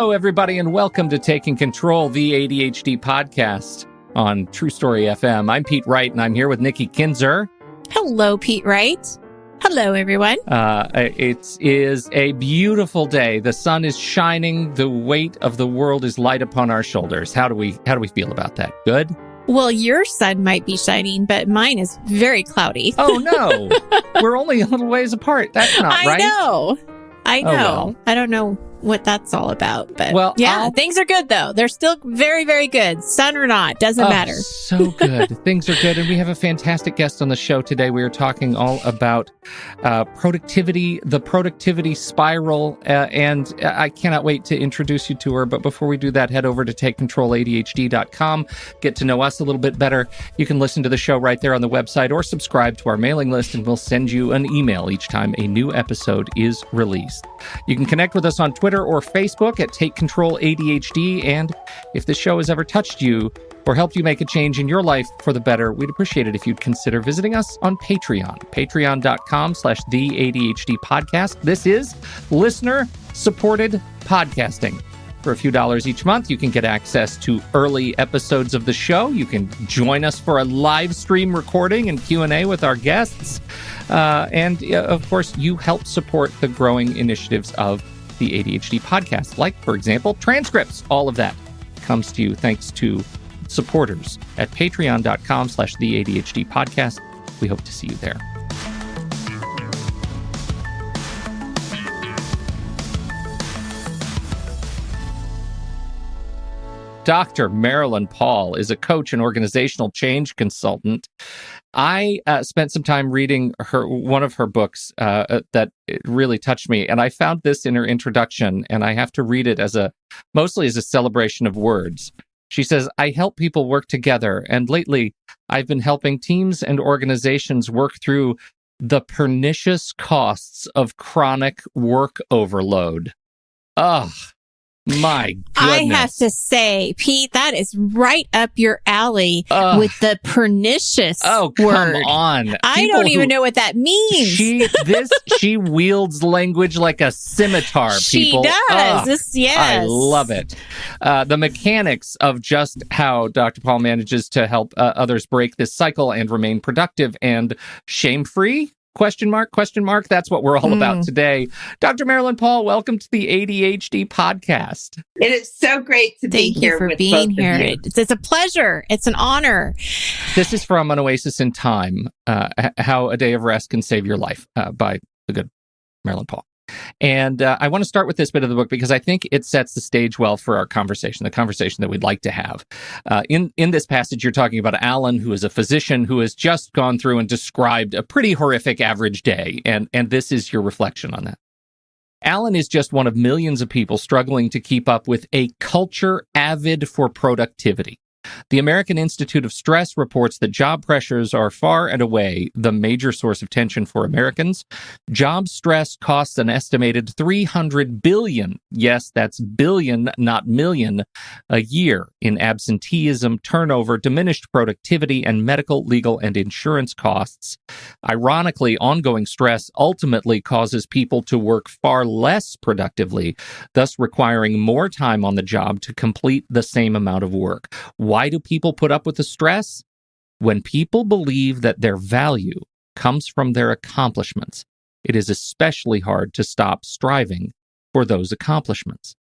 Hello, everybody, and welcome to Taking Control, the ADHD podcast on True Story FM. I'm Pete Wright, and I'm here with Nikki Kinzer. Hello, Pete Wright. Hello, everyone. It is a beautiful day. The sun is shining. The weight of the world is light upon our shoulders. How do we feel about that? Good? Well, your sun might be shining, but mine is very cloudy. Oh, no. We're only a little ways apart. That's not right. I know. Oh, well. I don't know what that's all about, but well, things are good though. They're still very, very good. Sun or not, doesn't matter. So good. Things are good. And we have a fantastic guest on the show today. We are talking all about productivity, the productivity spiral, and I cannot wait to introduce you to her. But before we do that, head over to takecontroladhd.com, get to know us a little bit better. You can listen to the show right there on the website or subscribe to our mailing list, and we'll send you an email each time a new episode is released. You can connect with us on Twitter or Facebook at Take Control ADHD. And if this show has ever touched you or helped you make a change in your life for the better, we'd appreciate it if you'd consider visiting us on Patreon, patreon.com/the ADHD podcast. This is listener-supported podcasting. For a few dollars each month, you can get access to early episodes of the show. You can join us for a live stream recording and Q&A with our guests. And of course, you help support the growing initiatives of the ADHD podcast, like, for example, transcripts. All of that comes to you thanks to supporters at patreon.com/the ADHD podcast. We hope to see you there. Dr. Marilyn Paul is a coach and organizational change consultant. I spent some time reading one of her books that really touched me, and I found this in her introduction, and I have to read it mostly as a celebration of words. She says, "I help people work together, and lately I've been helping teams and organizations work through the pernicious costs of chronic work overload." Ugh. My goodness. I have to say, Pete, that is right up your alley with the pernicious word. Come on. I don't even know what that means. She wields language like a scimitar, people. She does. Yes. I love it. The mechanics of just how Dr. Paul manages to help others break this cycle and remain productive and shame-free? Question mark. That's what we're all about today. Dr. Marilyn Paul, welcome to the ADHD podcast. It is so great to be here. Thank you for being here. It's a pleasure. It's an honor. This is from An Oasis in Time, How a Day of Rest Can Save Your Life by the good Marilyn Paul. And I want to start with this bit of the book because I think it sets the stage well for our conversation, the conversation that we'd like to have. In this passage, you're talking about Alan, who is a physician who has just gone through and described a pretty horrific average day. And this is your reflection on that. Alan is just one of millions of people struggling to keep up with a culture avid for productivity. The American Institute of Stress reports that job pressures are far and away the major source of tension for Americans. Job stress costs an estimated $300 billion, yes, that's billion, not million, a year in absenteeism, turnover, diminished productivity, and medical, legal, and insurance costs. Ironically, ongoing stress ultimately causes people to work far less productively, thus requiring more time on the job to complete the same amount of work. Why do people put up with the stress? When people believe that their value comes from their accomplishments, it is especially hard to stop striving for those accomplishments.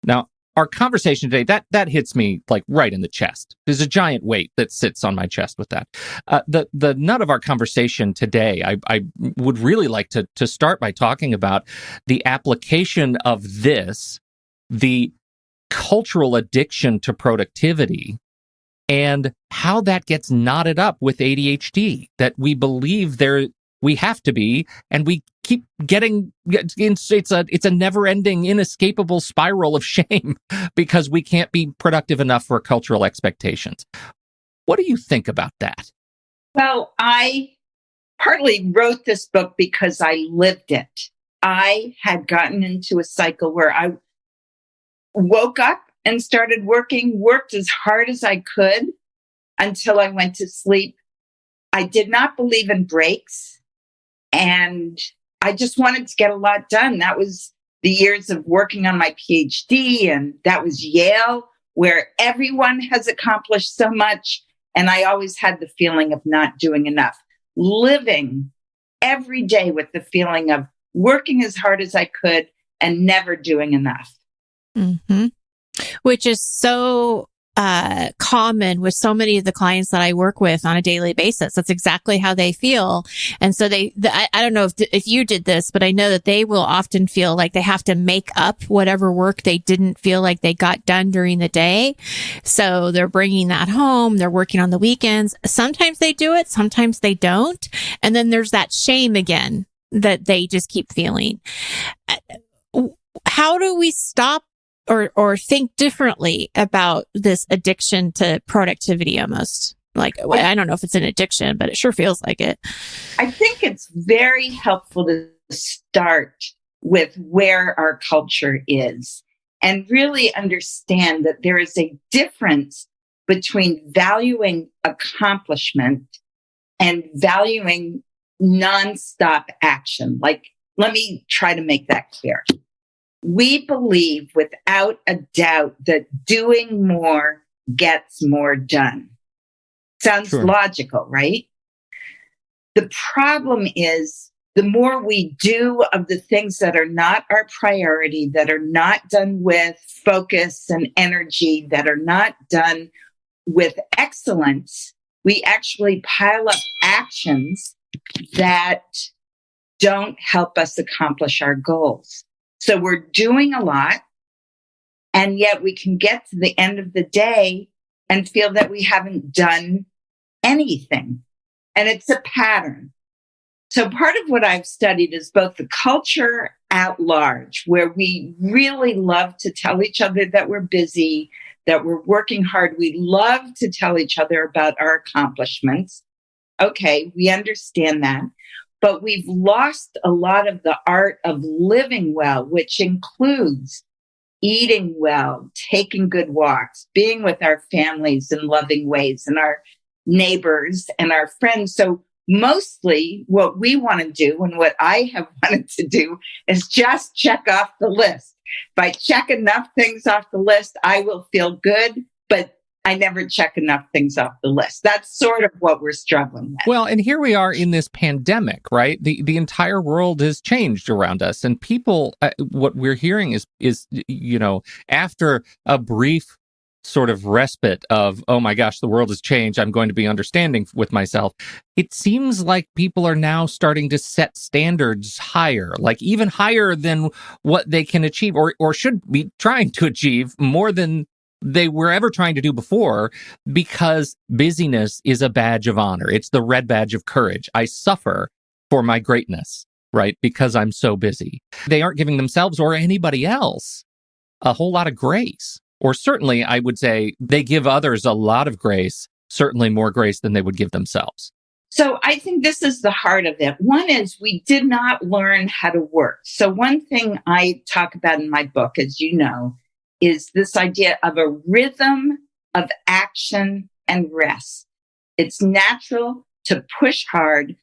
Now, our conversation today, that hits me like right in the chest. There's a giant weight that sits on my chest with that. The nut of our conversation today, I would really like to start by talking about the application of this, the cultural addiction to productivity, and how that gets knotted up with ADHD, that we believe we have to be, and we keep getting, it's a never-ending, inescapable spiral of shame because we can't be productive enough for cultural expectations. What do you think about that? Well, I partly wrote this book because I lived it. I had gotten into a cycle where I woke up and started worked as hard as I could until I went to sleep. I did not believe in breaks, and I just wanted to get a lot done. That was the years of working on my PhD, and that was Yale, where everyone has accomplished so much. And I always had the feeling of not doing enough, living every day with the feeling of working as hard as I could and never doing enough. Mm-hmm. Which is so common with so many of the clients that I work with on a daily basis. That's exactly how they feel. And so I don't know if you did this, but I know that they will often feel like they have to make up whatever work they didn't feel like they got done during the day. So they're bringing that home. They're working on the weekends. Sometimes they do it. Sometimes they don't. And then there's that shame again that they just keep feeling. How do we stop or think differently about this addiction to productivity almost? Like, I don't know if it's an addiction, but it sure feels like it. I think it's very helpful to start with where our culture is and really understand that there is a difference between valuing accomplishment and valuing nonstop action. Like, let me try to make that clear. We believe without a doubt that doing more gets more done. Sounds logical, right? The problem is the more we do of the things that are not our priority, that are not done with focus and energy, that are not done with excellence, we actually pile up actions that don't help us accomplish our goals. So we're doing a lot, and yet we can get to the end of the day and feel that we haven't done anything. And it's a pattern. So part of what I've studied is both the culture at large, where we really love to tell each other that we're busy, that we're working hard. We love to tell each other about our accomplishments. Okay, we understand that. But we've lost a lot of the art of living well, which includes eating well, taking good walks, being with our families in loving ways, and our neighbors and our friends. So mostly what we want to do, and what I have wanted to do, is just check off the list. If I check enough things off the list, I will feel good, but I never check enough things off the list. That's sort of what we're struggling with. Well, and here we are in this pandemic, right? The entire world has changed around us, and people, what we're hearing is, after a brief sort of respite of, oh my gosh, the world has changed, I'm going to be understanding with myself. It seems like people are now starting to set standards higher, like even higher than what they can achieve or should be trying to achieve, more than they were ever trying to do before, because busyness is a badge of honor. It's the red badge of courage. I suffer for my greatness, right? Because I'm so busy. They aren't giving themselves or anybody else a whole lot of grace. Or certainly, I would say they give others a lot of grace, certainly more grace than they would give themselves. So I think this is the heart of it. One is we did not learn how to work. So one thing I talk about in my book, as you know, is this idea of a rhythm of action and rest. It's natural to push hard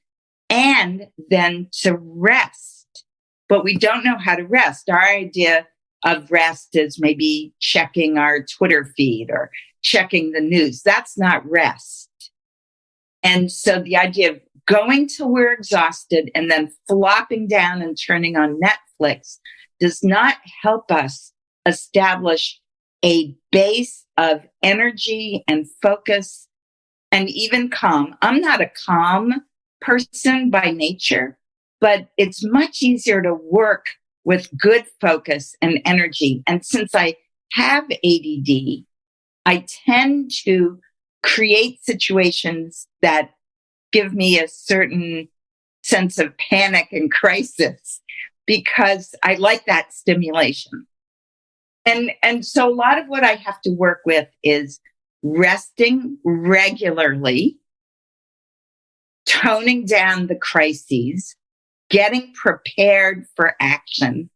and then to rest, but we don't know how to rest. Our idea of rest is maybe checking our Twitter feed or checking the news. That's not rest. And so the idea of going till we're exhausted and then flopping down and turning on Netflix does not help us establish a base of energy and focus and even calm. I'm not a calm person by nature, but it's much easier to work with good focus and energy. And since I have ADD, I tend to create situations that give me a certain sense of panic and crisis because I like that stimulation. And so a lot of what I have to work with is resting regularly, toning down the crises, getting prepared for action,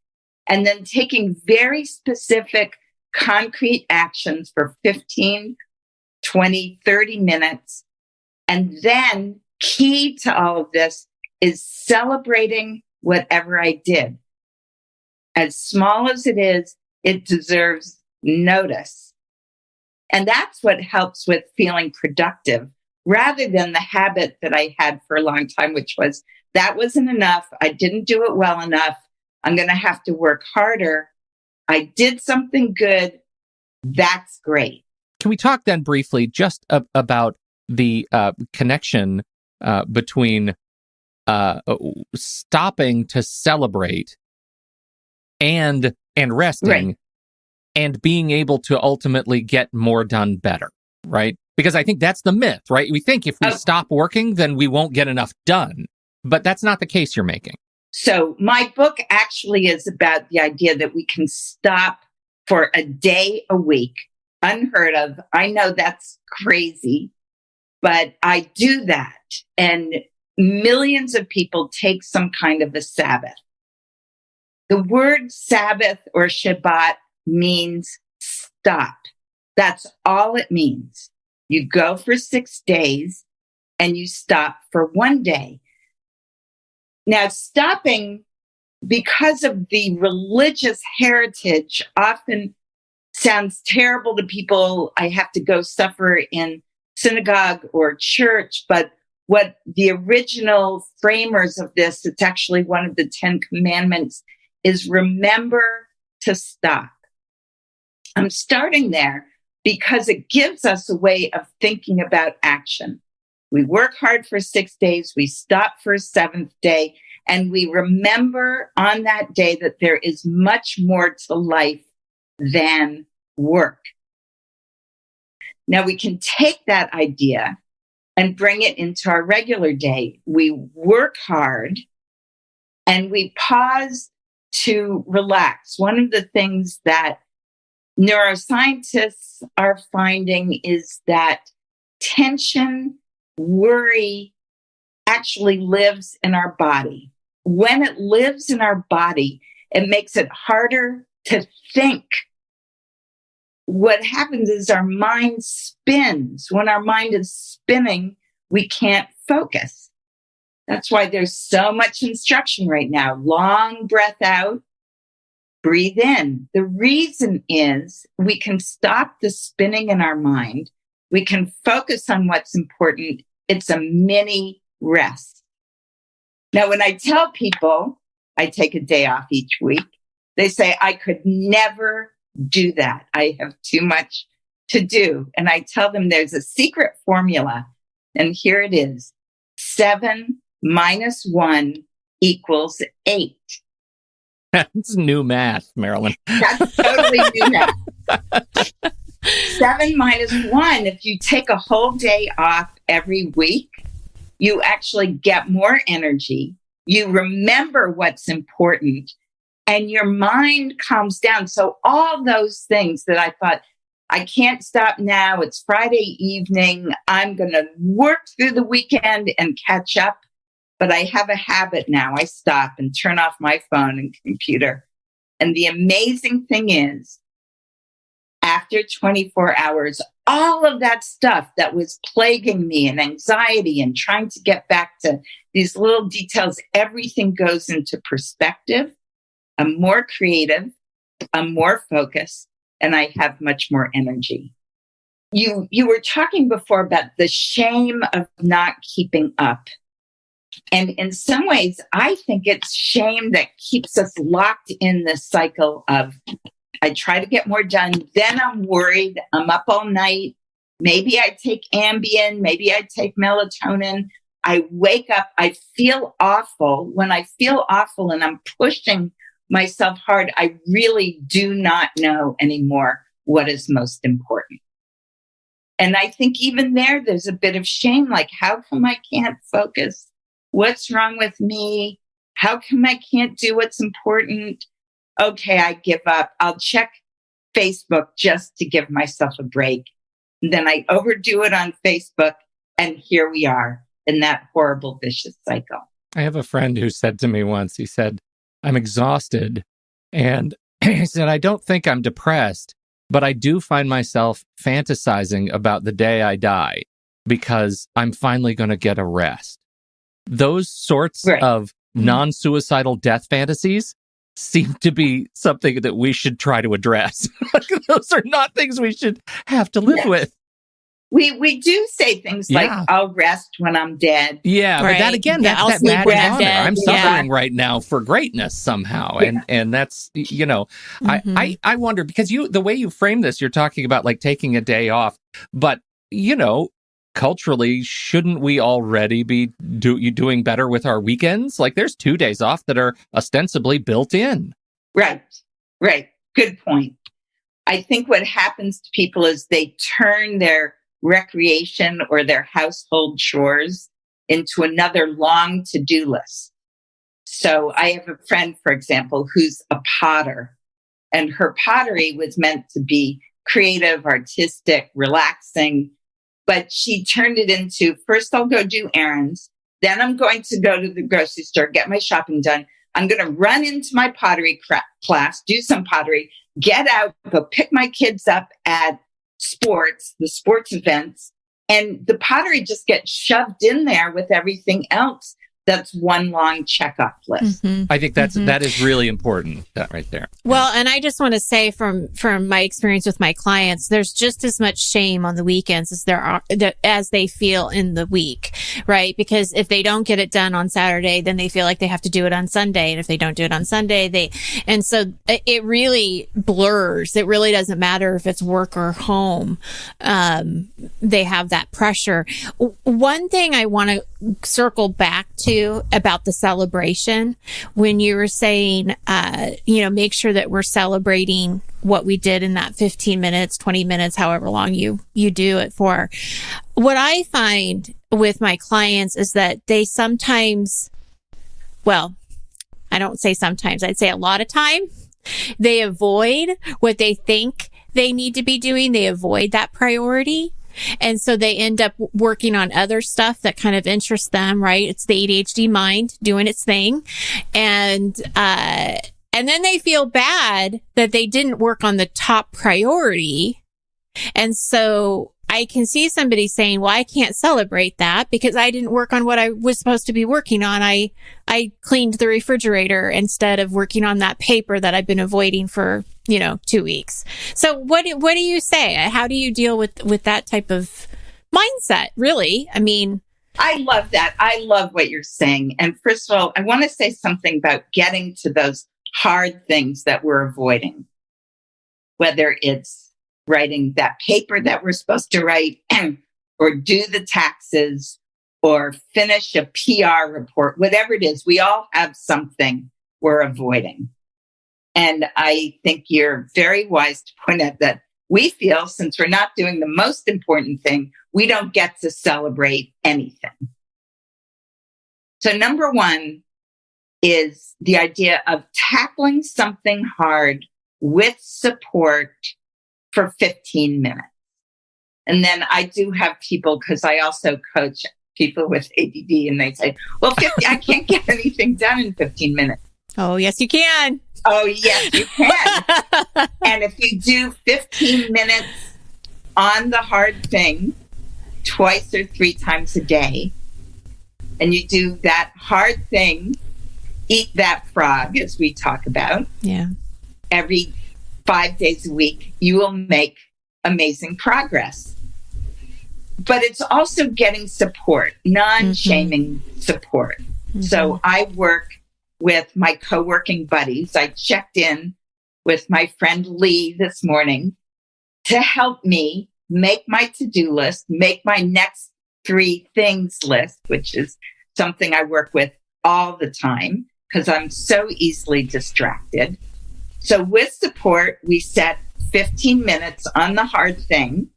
and then taking very specific, concrete actions for 15, 20, 30 minutes. And then key to all of this is celebrating whatever I did. As small as it is, it deserves notice. And that's what helps with feeling productive, rather than the habit that I had for a long time, which was that wasn't enough. I didn't do it well enough. I'm going to have to work harder. I did something good. That's great. Can we talk then briefly just about the connection between stopping to celebrate and resting, Right. and being able to ultimately get more done better, right? Because I think that's the myth, right? We think if we stop working, then we won't get enough done. But that's not the case you're making. So my book actually is about the idea that we can stop for a day a week. Unheard of. I know that's crazy, but I do that. And millions of people take some kind of a Sabbath. The word Sabbath or Shabbat means stop. That's all it means. You go for 6 days and you stop for 1 day. Now, stopping, because of the religious heritage, often sounds terrible to people. I have to go suffer in synagogue or church. But what the original framers of this, it's actually one of the 10 commandments, is remember to stop. I'm starting there because it gives us a way of thinking about action. We work hard for 6 days, we stop for a 7th day, and we remember on that day that there is much more to life than work. Now we can take that idea and bring it into our regular day. We work hard and we pause to relax. One of the things that neuroscientists are finding is that tension, worry actually lives in our body. When it lives in our body, it makes it harder to think. What happens is our mind spins. When our mind is spinning, we can't focus. That's why there's so much instruction right now. Long breath out, breathe in. The reason is we can stop the spinning in our mind. We can focus on what's important. It's a mini rest. Now, when I tell people I take a day off each week, they say, I could never do that. I have too much to do. And I tell them there's a secret formula. And here it is. 7 minus 1 equals 8. That's new math, Marilyn. That's totally new math. 7 minus 1, if you take a whole day off every week, you actually get more energy. You remember what's important and your mind calms down. So all those things that I thought, I can't stop now. It's Friday evening. I'm going to work through the weekend and catch up. But I have a habit now. I stop and turn off my phone and computer. And the amazing thing is, after 24 hours, all of that stuff that was plaguing me and anxiety and trying to get back to these little details, everything goes into perspective. I'm more creative, I'm more focused, and I have much more energy. You were talking before about the shame of not keeping up. And in some ways, I think it's shame that keeps us locked in this cycle of, I try to get more done, then I'm worried, I'm up all night. Maybe I take Ambien, maybe I take melatonin. I wake up, I feel awful. When I feel awful and I'm pushing myself hard, I really do not know anymore what is most important. And I think even there's a bit of shame, like, how come I can't focus? What's wrong with me? How come I can't do what's important? Okay, I give up. I'll check Facebook just to give myself a break. And then I overdo it on Facebook, and here we are in that horrible, vicious cycle. I have a friend who said to me once, he said, I'm exhausted. And he said, I don't think I'm depressed, but I do find myself fantasizing about the day I die because I'm finally going to get a rest. Those sorts of non-suicidal death fantasies seem to be something that we should try to address. Those are not things we should have to live with. We do say things like, I'll rest when I'm dead. Yeah, right. but that again, Yeah, that's that badge of honor. dead. I'm suffering right now for greatness somehow. And that's, I wonder, because the way you frame this, you're talking about like taking a day off, but culturally, shouldn't we already be doing better with our weekends? Like there's 2 days off that are ostensibly built in. Right. Good point. I think what happens to people is they turn their recreation or their household chores into another long to-do list. So I have a friend, for example, who's a potter, and her pottery was meant to be creative, artistic, relaxing, but she turned it into, first I'll go do errands, then I'm going to go to the grocery store, get my shopping done. I'm going to run into my pottery class, do some pottery, get out, go pick my kids up at the sports events, and the pottery just gets shoved in there with everything else. That's one long checkoff list. Mm-hmm. I think that is really important, that right there. Well, and I just want to say from my experience with my clients, there's just as much shame on the weekends as they feel in the week, right? Because if they don't get it done on Saturday, then they feel like they have to do it on Sunday. And if they don't do it on Sunday, and so it really blurs. It really doesn't matter if it's work or home. They have that pressure. One thing I want to circle back to about the celebration, when you were saying, make sure that we're celebrating what we did in that 15 minutes, 20 minutes, however long you do it for. What I find with my clients is that they sometimes, well, I don't say sometimes, I'd say a lot of time, they avoid what they think they need to be doing. They avoid that priority. And so they end up working on other stuff that kind of interests them, right? It's the ADHD mind doing its thing. And then they feel bad that they didn't work on the top priority. And so I can see somebody saying, well, I can't celebrate that because I didn't work on what I was supposed to be working on. I cleaned the refrigerator instead of working on that paper that I've been avoiding for, 2 weeks. So what do you say? How do you deal with that type of mindset, really? I mean, I love that. I love what you're saying. And first of all, I want to say something about getting to those hard things that we're avoiding, whether it's writing that paper that we're supposed to write or do the taxes or finish a PR report, whatever it is, we all have something we're avoiding. And I think you're very wise to point out that we feel since we're not doing the most important thing, we don't get to celebrate anything. So number one is the idea of tackling something hard with support for 15 minutes. And then I do have people, because I also coach people with ADD, and they say, well, I can't get anything done in 15 minutes. Oh, yes, you can. Oh, yes, you can. And if you do 15 minutes on the hard thing twice or 3 times a day, and you do that hard thing, eat that frog, as we talk about, every 5 days a week, you will make amazing progress. But it's also getting support, non-shaming support. Mm-hmm. So I work with my co-working buddies. I checked in with my friend Lee this morning to help me make my to-do list, make my next 3 things list, which is something I work with all the time because I'm so easily distracted. So with support, we set 15 minutes on the hard thing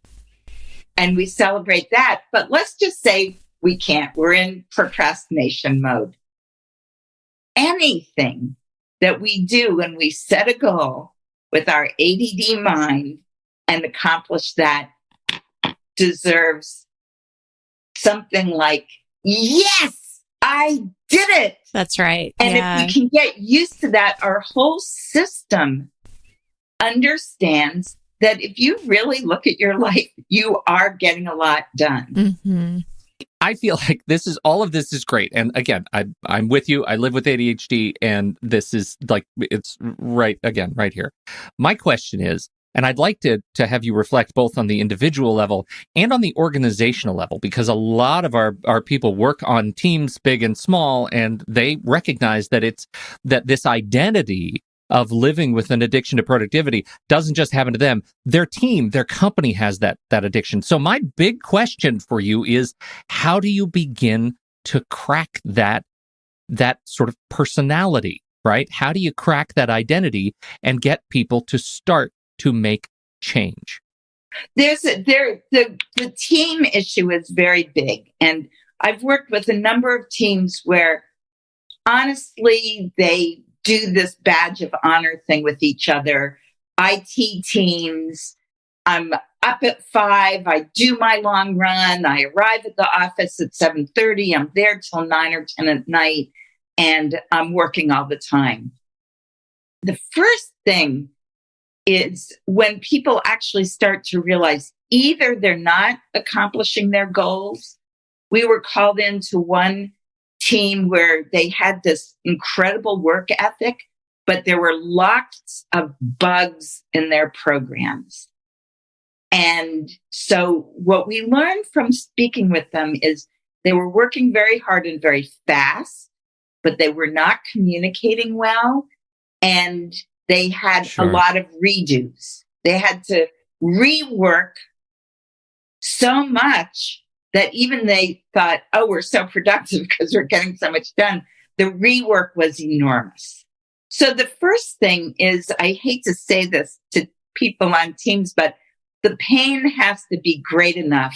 and we celebrate that. But let's just say we can't. We're in procrastination mode. Anything that we do when we set a goal with our ADD mind and accomplish that deserves something like, yes, I did it. That's right. And if we can get used to that, our whole system understands that if you really look at your life, you are getting a lot done. Mm-hmm. I feel like all of this is great. And again, I'm with you. I live with ADHD, and this is like, it's right here. My question is, and I'd like to have you reflect both on the individual level and on the organizational level, because a lot of our people work on teams, big and small, and they recognize that that this identity of living with an addiction to productivity doesn't just happen to them. Their team, their company has that addiction. So my big question for you is, how do you begin to crack that sort of personality, right? How do you crack that identity and get people to start to make change? The team issue is very big. And I've worked with a number of teams where honestly, they do this badge of honor thing with each other. IT teams, I'm up at 5, I do my long run, I arrive at the office at 7:30, I'm there till 9 or 10 at night, and I'm working all the time. The first thing is when people actually start to realize either they're not accomplishing their goals. We were called into one team where they had this incredible work ethic, but there were lots of bugs in their programs. And so what we learned from speaking with them is they were working very hard and very fast, but they were not communicating well. And they had a lot of redos. They had to rework so much that even they thought, oh, we're so productive because we're getting so much done. The rework was enormous. So the first thing is, I hate to say this to people on teams, but the pain has to be great enough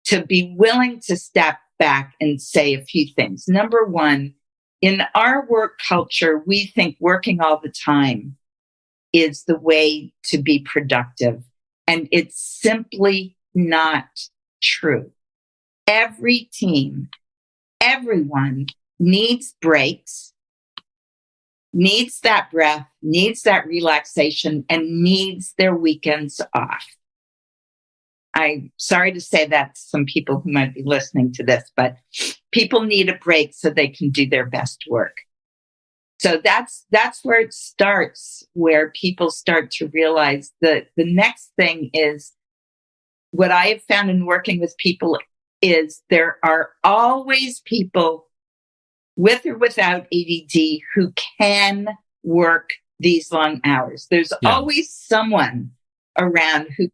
to be willing to step back and say a few things. Number one, in our work culture, we think working all the time is the way to be productive. And it's simply not true. Every team, everyone needs breaks, needs that breath, needs that relaxation, and needs their weekends off. I'm sorry to say that to some people who might be listening to this, but people need a break so they can do their best work. So that's where it starts, where people start to realize that the next thing is, what I have found in working with people is there are always people with or without ADD who can work these long hours. There's always someone around who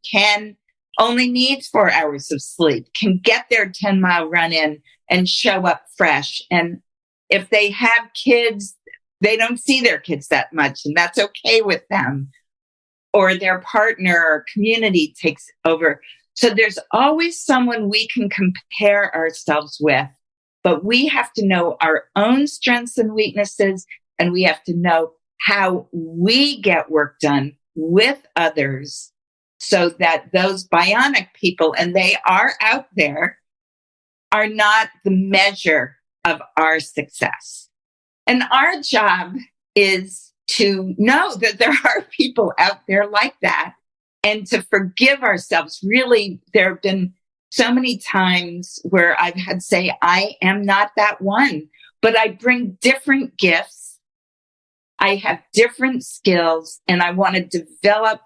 only needs 4 hours of sleep, can get their 10-mile run in and show up fresh. And if they have kids, they don't see their kids that much, and that's okay with them. Or their partner or community takes over. So there's always someone we can compare ourselves with, but we have to know our own strengths and weaknesses, and we have to know how we get work done with others so that those bionic people, and they are out there, are not the measure of our success. And our job is to know that there are people out there like that and to forgive ourselves. Really, there have been so many times where I've had to say, I am not that one, but I bring different gifts. I have different skills, and I want to develop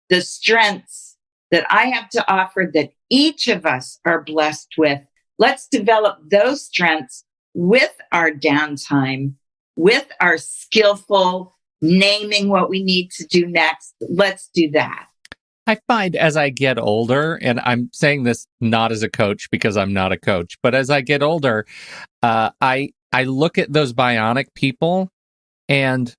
the strengths that I have to offer that each of us are blessed with. Let's develop those strengths with our downtime, with our skillful naming what we need to do next. Let's do that. I find as I get older, and I'm saying this not as a coach because I'm not a coach, but as I get older, I look at those bionic people and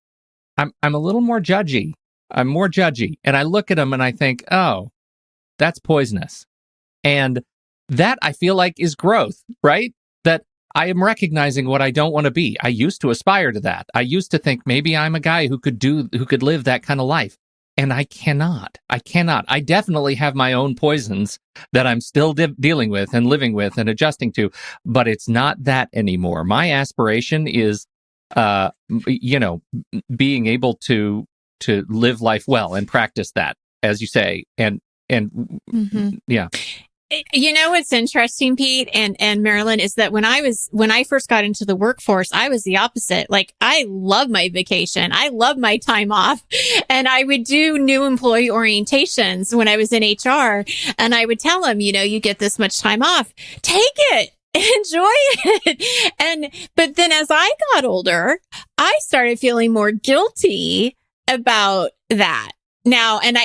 I'm a little more judgy. I'm more judgy. And I look at them and I think, oh, that's poisonous. And that I feel like is growth, right? That I am recognizing what I don't want to be. I used to aspire to that. I used to think maybe I'm a guy who could live that kind of life. And I cannot. I definitely have my own poisons that I'm still dealing with and living with and adjusting to, but it's not that anymore. My aspiration is, being able to live life well and practice that, as you say, and mm-hmm. yeah. You know what's interesting, Pete and Marilyn, is that when I first got into the workforce, I was the opposite. Like, I love my vacation. I love my time off. And I would do new employee orientations when I was in HR. And I would tell them, you get this much time off. Take it. Enjoy it. But then as I got older, I started feeling more guilty about that. Now, and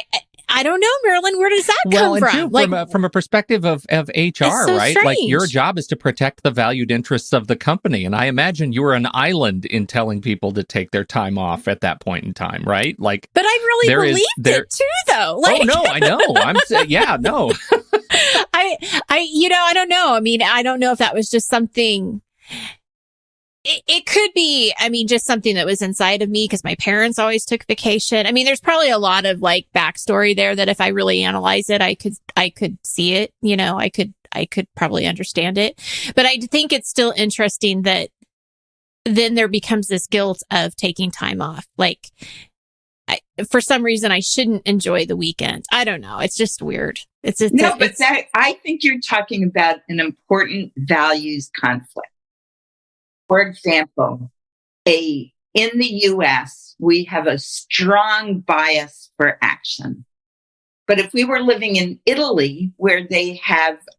I don't know, Marilyn, where does that come from? Too, from a perspective of HR, so right? strange. Like, your job is to protect the valued interests of the company. And I imagine you were an island in telling people to take their time off at that point in time, right? Like, but I really believed it too, though. Like, oh, no, I know. I'm saying, yeah, no. I don't know. I mean, I don't know if that was just something. It could be, just something that was inside of me because my parents always took vacation. I mean, there's probably a lot of like backstory there that if I really analyze it, I could see it, I could probably understand it. But I think it's still interesting that then there becomes this guilt of taking time off. Like, for some reason, I shouldn't enjoy the weekend. I don't know. It's just weird. I think you're talking about an important values conflict. For example, in the US, we have a strong bias for action. But if we were living in Italy, where they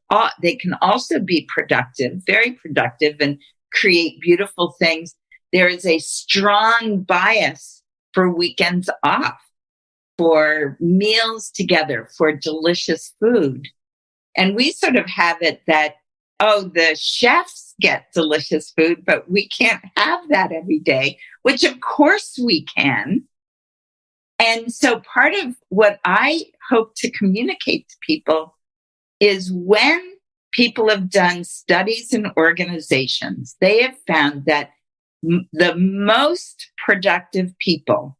can also be productive, very productive, and create beautiful things, there is a strong bias for weekends off, for meals together, for delicious food. And we sort of have it that, the chefs get delicious food, but we can't have that every day, which of course we can. And so part of what I hope to communicate to people is when people have done studies in organizations, they have found that the most productive people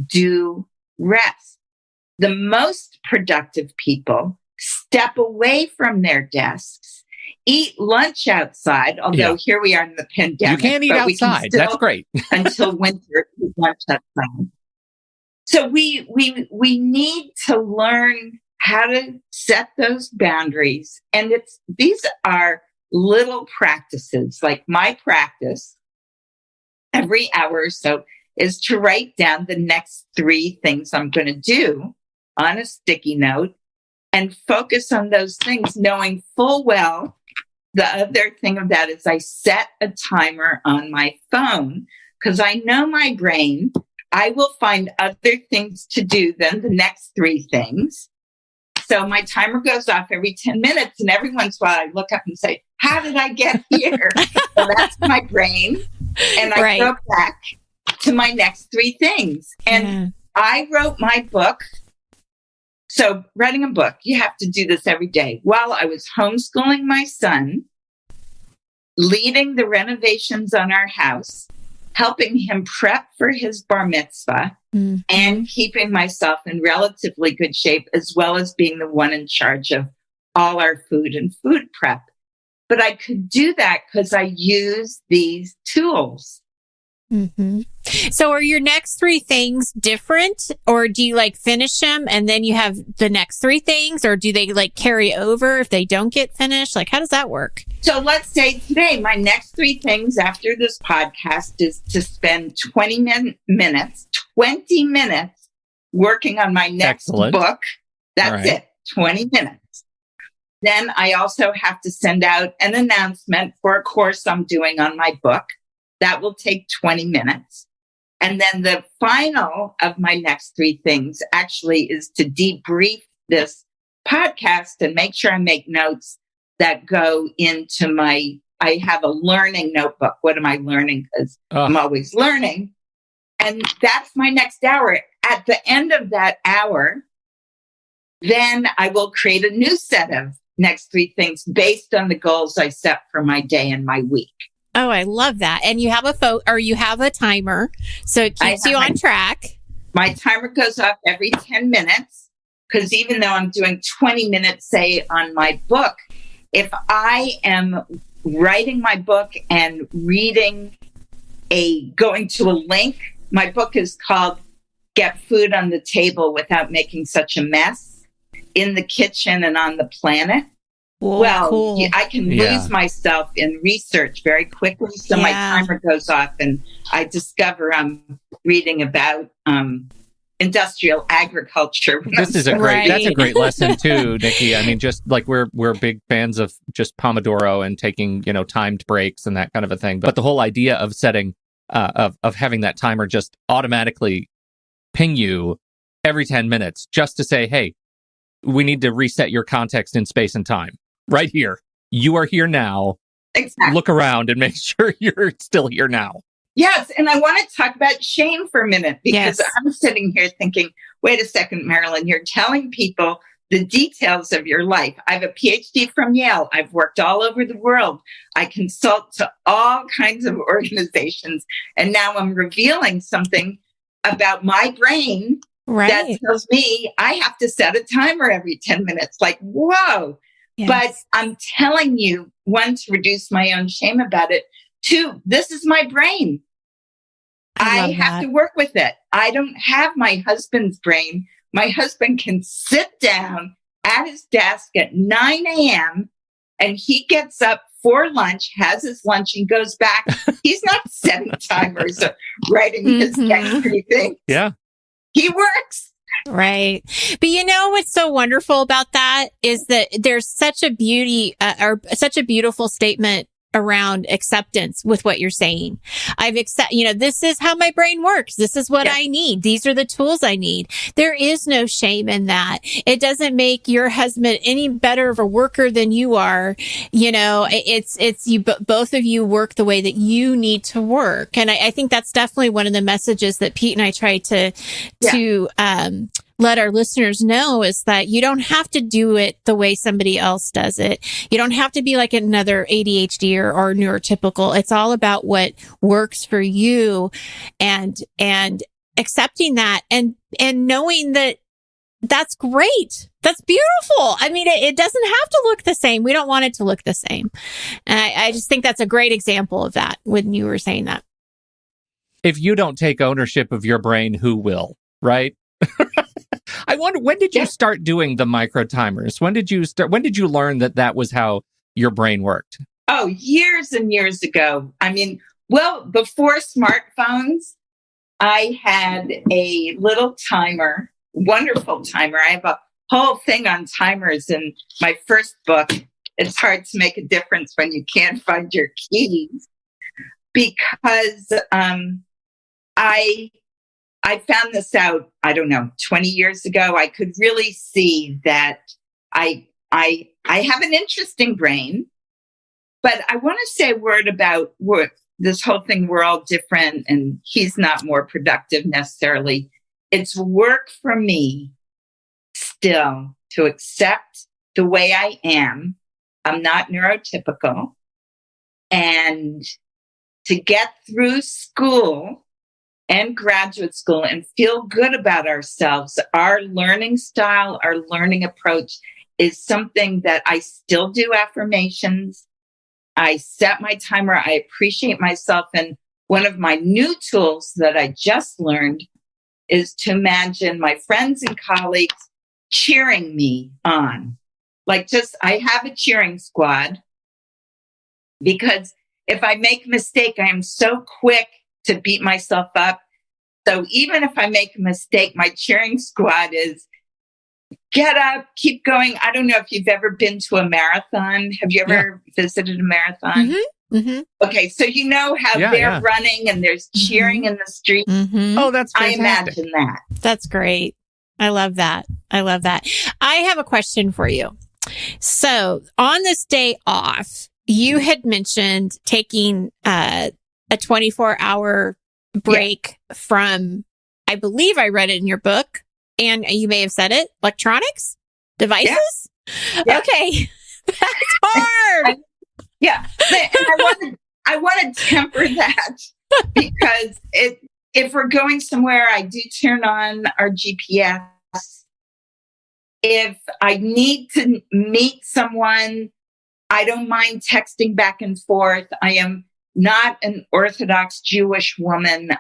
do rest. The most productive people step away from their desks, eat lunch outside, although here we are in the pandemic. You can't eat outside. That's great. Until winter, eat lunch outside. So we need to learn how to set those boundaries. And these are little practices. Like, my practice every hour or so is to write down the next 3 things I'm going to do on a sticky note and focus on those things, knowing full well. The other thing of that is I set a timer on my phone because I know my brain, I will find other things to do than the next 3 things. So my timer goes off every 10 minutes, and every once in a while I look up and say, how did I get here? So that's my brain. And I go back to my next 3 things. And I wrote my book. So writing a book, you have to do this every day. While I was homeschooling my son, leading the renovations on our house, helping him prep for his bar mitzvah, and keeping myself in relatively good shape, as well as being the one in charge of all our food and food prep. But I could do that because I use these tools. Mm-hmm. So are your next 3 things different, or do you finish them and then you have the next 3 things, or do they carry over if they don't get finished? How does that work? So let's say today, my next 3 things after this podcast is to spend 20 minutes working on my next book. That's it, 20 minutes. Then I also have to send out an announcement for a course I'm doing on my book. That will take 20 minutes. And then the final of my next 3 things actually is to debrief this podcast and make sure I make notes that go into I have a learning notebook. What am I learning? Because I'm always learning. And that's my next hour. At the end of that hour, then I will create a new set of next 3 things based on the goals I set for my day and my week. Oh, I love that. And you have you have a timer, so it keeps you on track. My timer goes off every 10 minutes because even though I'm doing 20 minutes, say, on my book, if I am writing my book and going to a link, my book is called Get Food on the Table Without Making Such a Mess in the Kitchen and on the Planet. Well, cool. I can lose myself in research very quickly. So my timer goes off and I discover I'm reading about industrial agriculture. This is that's a great lesson too, Nikki. I mean, just like we're big fans of just Pomodoro and taking, timed breaks and that kind of a thing. But the whole idea of setting, of having that timer just automatically ping you every 10 minutes just to say, hey, we need to reset your context in space and time right here. You are here now. Exactly. Look around and make sure you're still here now. Yes. And I want to talk about shame for a minute, because I'm sitting here thinking, wait a second, Marilyn, you're telling people the details of your life. I have a PhD from Yale. I've worked all over the world. I consult to all kinds of organizations. And now I'm revealing something about my brain that tells me I have to set a timer every 10 minutes. Like, whoa. Yes. But I'm telling you, one, to reduce my own shame about it. Two, this is my brain. I have to work with it. I don't have my husband's brain. My husband can sit down at his desk at 9 a.m. and he gets up for lunch, has his lunch, and goes back. He's not setting timers or writing his next three things. Yeah. He works. Right. But what's so wonderful about that is that there's such a beauty or such a beautiful statement around acceptance with what you're saying. This is how my brain works. This is what I need. These are the tools I need. There is no shame in that. It doesn't make your husband any better of a worker than you are. It's you, both of you work the way that you need to work. And I think that's definitely one of the messages that Pete and I try to let our listeners know, is that you don't have to do it the way somebody else does it. You don't have to be like another ADHD or neurotypical. It's all about what works for you, and accepting that and knowing that that's great. That's beautiful. I mean, it doesn't have to look the same. We don't want it to look the same. And I just think that's a great example of that when you were saying that. If you don't take ownership of your brain, who will, right? I wonder, when did you start doing the micro timers? When did you learn that was how your brain worked? Oh, years and years ago. I mean, well, before smartphones, I had a little timer, wonderful timer. I have a whole thing on timers in my first book. It's hard to make a difference when you can't find your keys, because I found this out, 20 years ago. I could really see that I have an interesting brain, but I want to say a word about work. This whole thing, we're all different and he's not more productive necessarily. It's work for me still to accept the way I am. I'm not neurotypical, and to get through school and graduate school and feel good about ourselves. Our learning style, our learning approach is something that I still do affirmations. I set my timer. I appreciate myself. And one of my new tools that I just learned is to imagine my friends and colleagues cheering me on. I have a cheering squad, because if I make a mistake, I am so quick to beat myself up. So even if I make a mistake, my cheering squad is get up, keep going. I don't know if you've ever been to a marathon. Have you ever visited a marathon? Mm-hmm. Mm-hmm. Okay. So you know how they're running and there's cheering in the street. Mm-hmm. Oh, that's fantastic. I imagine that. That's great. I love that. I have a question for you. So on this day off, you had mentioned taking a 24-hour break from, I believe I read it in your book, and you may have said it, electronics, devices. Yeah. Okay. That's hard. And I want to temper that, because if we're going somewhere, I do turn on our GPS. If I need to meet someone, I don't mind texting back and forth. I am not an Orthodox Jewish woman.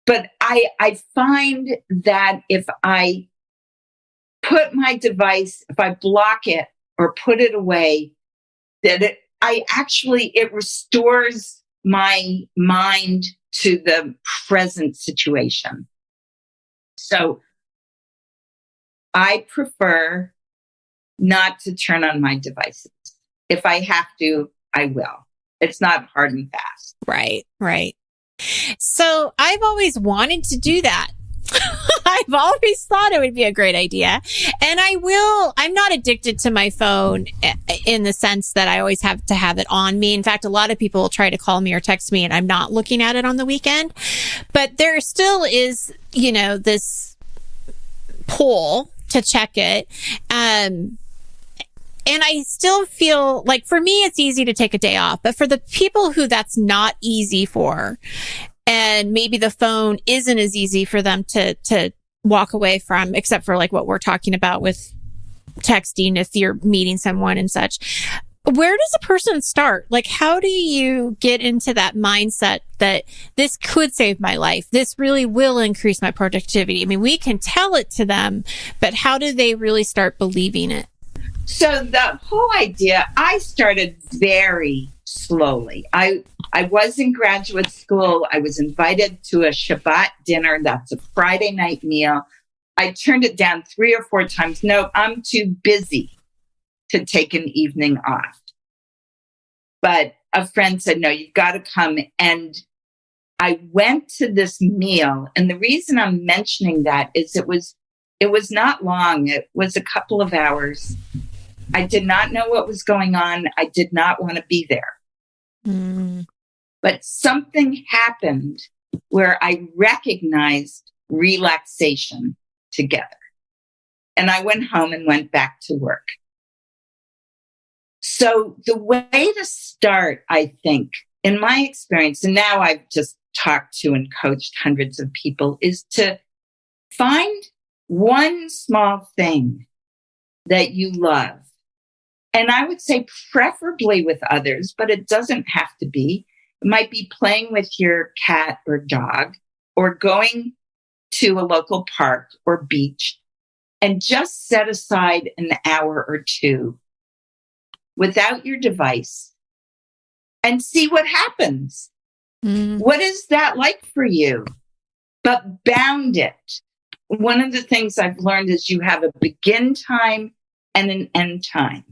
But I find that if I put my device, if I block it, or put it away, that it restores my mind to the present situation. So I prefer not to turn on my devices. If I have to, I will. It's not hard and fast. Right, right. So I've always wanted to do that. I've always thought it would be a great idea. And I'm not addicted to my phone in the sense that I always have to have it on me. In fact, a lot of people will try to call me or text me and I'm not looking at it on the weekend. But there still is, this pull to check it. And I still feel like for me, it's easy to take a day off. But for the people who that's not easy for, and maybe the phone isn't as easy for them to walk away from, except for like what we're talking about with texting if you're meeting someone and such. Where does a person start? Like, how do you get into that mindset that this could save my life? This really will increase my productivity. I mean, we can tell it to them, but how do they really start believing it? So the whole idea, I started very slowly. I was in graduate school. I was invited to a Shabbat dinner. That's a Friday night meal. I turned it down 3 or 4 times. No, I'm too busy to take an evening off. But a friend said, no, you've got to come. And I went to this meal. And the reason I'm mentioning that is it was not long. It was a couple of hours. I did not know what was going on. I did not want to be there. But something happened where I recognized relaxation together. And I went home and went back to work. So the way to start, I think, in my experience, and now I've just talked to and coached hundreds of people, is to find one small thing that you love. And I would say preferably with others, but it doesn't have to be. It might be playing with your cat or dog, or going to a local park or beach and just set aside an hour or 2 without your device and see what happens. What is that like for you? But bound it. One of the things I've learned is you have a begin time and an end time.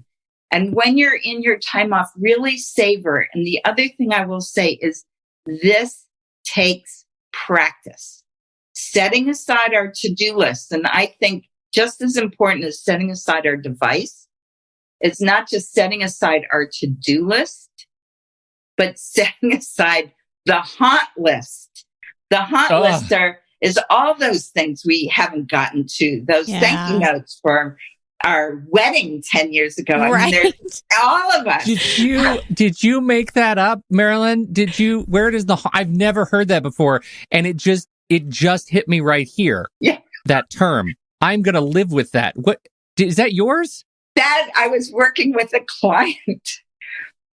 And when you're in your time off, really savor. And the other thing I will say is this takes practice. Setting aside our to-do list. And I think just as important as setting aside our device, it's not just setting aside our to-do list, but setting aside the haunt list. The haunt list is all those things we haven't gotten to, those thank you notes for our wedding 10 years ago. I mean, there's all of us. Did you make that up, Marilyn? Where does I've never heard that before. And it just hit me right here. Yeah. That term. I'm going to live with that. What is that yours? That I was working with a client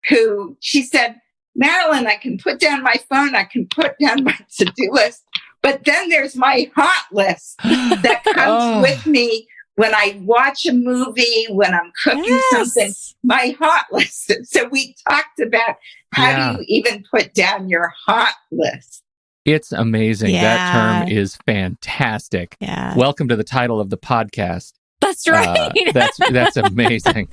who she said, Marilyn, I can put down my phone. I can put down my to-do list, but then there's my haunt list that comes with me when I watch a movie, when I'm cooking something, my haunt list. So we talked about how do you even put down your haunt list? It's amazing. Yeah. That term is fantastic. Yeah. Welcome to the title of the podcast. That's right. That's amazing.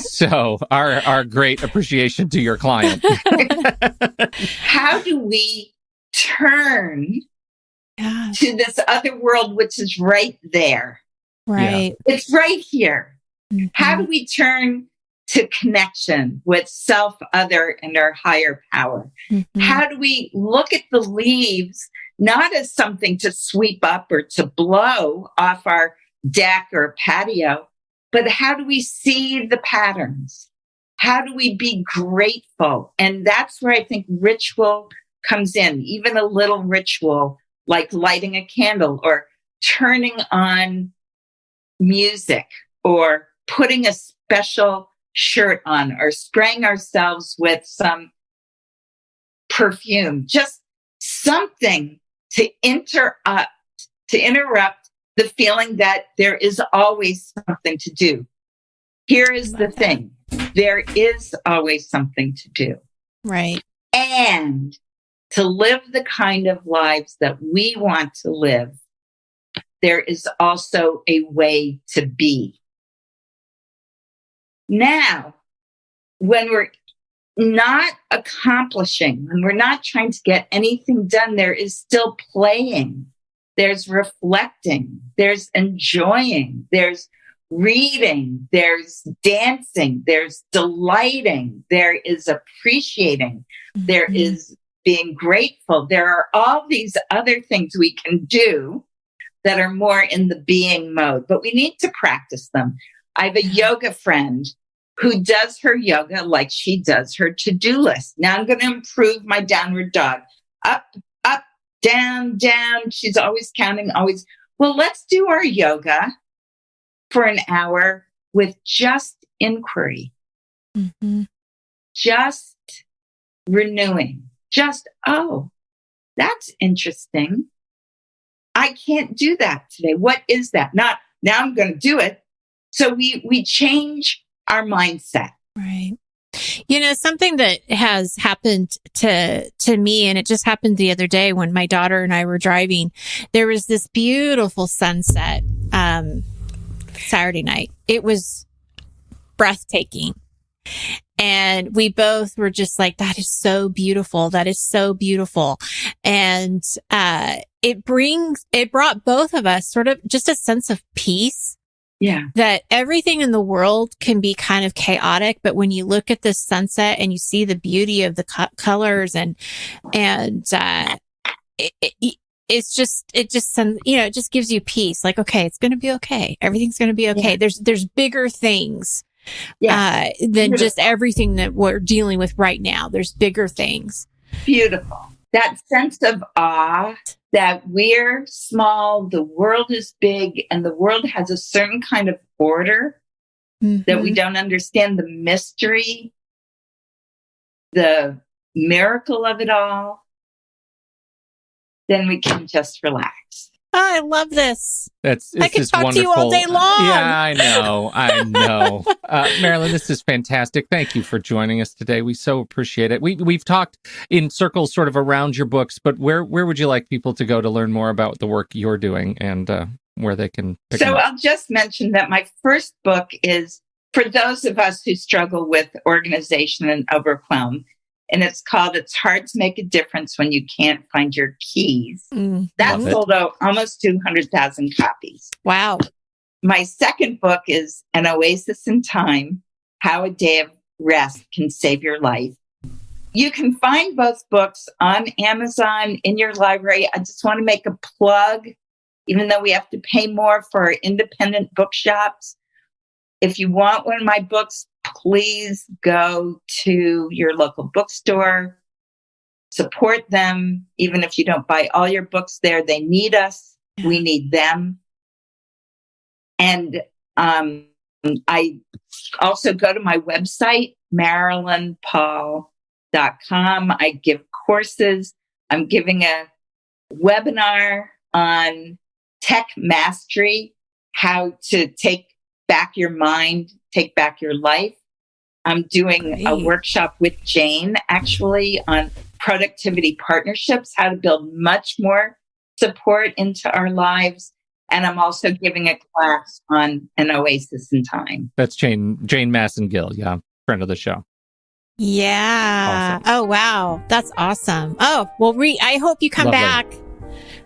So our great appreciation to your client. How do we turn to this other world, which is right there? Right. Yeah. It's right here. Mm-hmm. How do we turn to connection with self, other, and our higher power? Mm-hmm. How do we look at the leaves, not as something to sweep up or to blow off our deck or patio, but how do we see the patterns? How do we be grateful? And that's where I think ritual comes in, even a little ritual like lighting a candle or turning on music or putting a special shirt on or spraying ourselves with some perfume, just something to interrupt the feeling that there is always something to do. Here is the thing. There is always something to do. Right. And to live the kind of lives that we want to live, there is also a way to be. Now, when we're not accomplishing, when we're not trying to get anything done, there is still playing. There's reflecting. There's enjoying. There's reading. There's dancing. There's delighting. There is appreciating. Mm-hmm. There is being grateful. There are all these other things we can do that are more in the being mode, but we need to practice them. I have a yoga friend who does her yoga like she does her to-do list. Now I'm going to improve my downward dog. Up, up, down, down. She's always counting, always. Well, let's do our yoga for an hour with just inquiry. Mm-hmm. Just renewing. Just, oh, that's interesting. I can't do that today. What is that? Not, now I'm going to do it. So we change our mindset. Right. You know, something that has happened to me, and it just happened the other day when my daughter and I were driving, there was this beautiful sunset, Saturday night. It was breathtaking. And we both were just like, that is so beautiful. That is so beautiful. And, it brought both of us sort of just a sense of peace. Yeah. That everything in the world can be kind of chaotic, but when you look at the sunset and you see the beauty of the colors it just gives you peace. Like, okay, it's going to be okay. Everything's going to be okay. Yeah. There's bigger things, than just everything that we're dealing with right now. There's bigger things. Beautiful. That sense of awe that we're small, the world is big, and the world has a certain kind of order that we don't understand, the mystery, the miracle of it all, then we can just relax. Oh, I love this. I could talk to you all day long. Yeah, I know. Marilyn, this is fantastic. Thank you for joining us today. We so appreciate it. We've talked in circles sort of around your books, but where would you like people to go to learn more about the work you're doing and where they can pick them up? I'll just mention that my first book is for those of us who struggle with organization and overwhelm. And it's called It's Hard to Make a Difference When You Can't Find Your Keys. That sold out almost 200,000 copies. Wow. My second book is An Oasis in Time, How a Day of Rest Can Save Your Life. You can find both books on Amazon, in your library. I just want to make a plug, even though we have to pay more for our independent bookshops. If you want one of my books, please go to your local bookstore, support them. Even if you don't buy all your books there, they need us. We need them. And I also go to my website, MarilynPaul.com. I give courses. I'm giving a webinar on tech mastery, how to take back your mind, take back your life. I'm doing a workshop with Jane, actually, on productivity partnerships, how to build much more support into our lives. And I'm also giving a class on An Oasis in Time. That's Jane Massengill, yeah, friend of the show. Yeah. Awesome. Oh, wow. That's awesome. Oh, well, I hope you come back.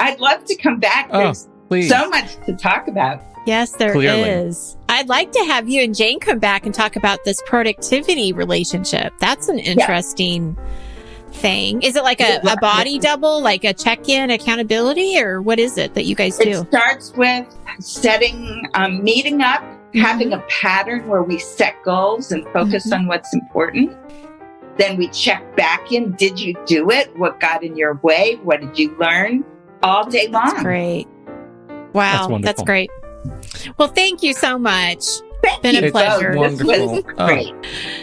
I'd love to come back. There's so much to talk about. Yes, there is. I'd like to have you and Jane come back and talk about this productivity relationship. That's an interesting thing. Is it like a body double, like a check-in accountability, or what is it that you guys do? It starts with meeting up, having a pattern where we set goals and focus on what's important. Then we check back in. Did you do it? What got in your way? What did you learn? All day long. That's great. Wow. That's great. Well, thank you so much. It's been a pleasure. This was great.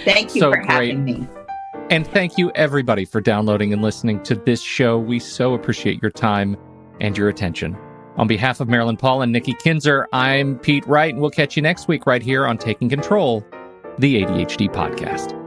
Thank you for having me. And thank you, everybody, for downloading and listening to this show. We so appreciate your time and your attention. On behalf of Marilyn Paul and Nikki Kinzer, I'm Pete Wright, and we'll catch you next week right here on Taking Control, the ADHD podcast.